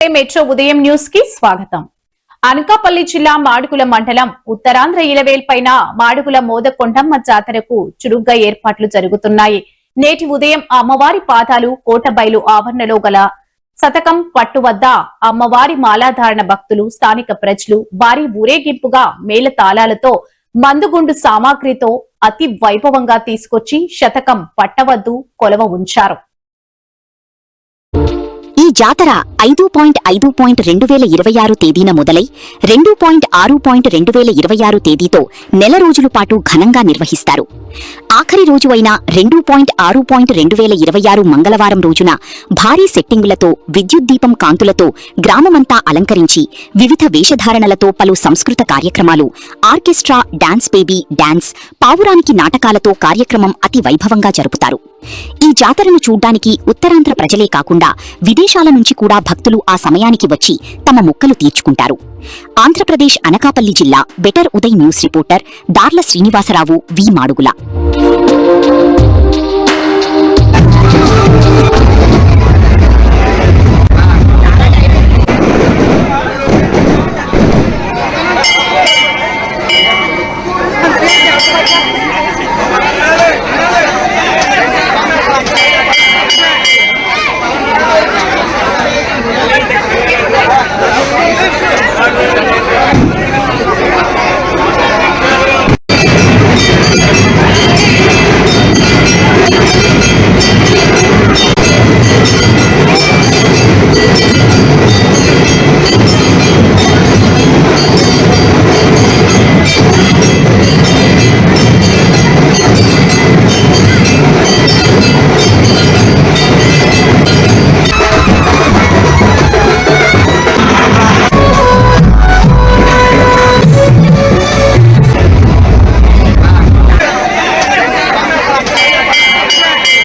Metro ఉదయం news కి స్వాగతం. అనకాపల్లి జిల్లా మాడుగుల మండలం ఉత్తరాంధ్ర ఇలవేల్పైన మాడుగుల మోదకొండమ్మ జాతరకు చురుగ్గా ఏర్పాట్లు జరుగుతున్నాయి. నేటి ఉదయం అమ్మవారి పాదాలు కోటబైలు ఆవరణలో గల శతకం పట్టు వద్ద అమ్మవారి మాలాధారణ భక్తులు, స్థానిక ప్రజలు భారీ ఊరేగింపుగా మేళతాళాలతో మందుగుండు సామాగ్రితో అతి వైభవంగా తీసుకొచ్చి శతకం పట్టవద్దు కొలవ ఉంచారు. ఈ జాతర 5.5.2026 తేదీన మొదలై 2.6.2026 తేదీతో నెల రోజుల పాటు ఘనంగా నిర్వహిస్తారు. ఆఖరి రోజు అయిన 2.6.2026 మంగళవారం రోజున భారీ సెట్టింగులతో, విద్యుత్ దీపం కాంతులతో గ్రామమంతా అలంకరించి వివిధ వేషధారణలతో పలు సంస్కృత కార్యక్రమాలు, ఆర్కెస్ట్రా, డాన్స్ బేబీ డాన్స్, పావురానికి నాటకాలతో కార్యక్రమం అతి వైభవంగా జరుపుతారు. ఈ జాతరను చూడ్డానికి ఉత్తరాంధ్ర ప్రజలే కాకుండా విదేశాల నుంచి కూడా భక్తులు ఆ సమయానికి వచ్చి తమ మొక్కలు తీర్చుకుంటారు. ఆంధ్రప్రదేశ్ అనకాపల్లి జిల్లా బెటర్ ఉదయ్ న్యూస్ రిపోర్టర్ దార్ల శ్రీనివాసరావు, వి. మాడుగుల.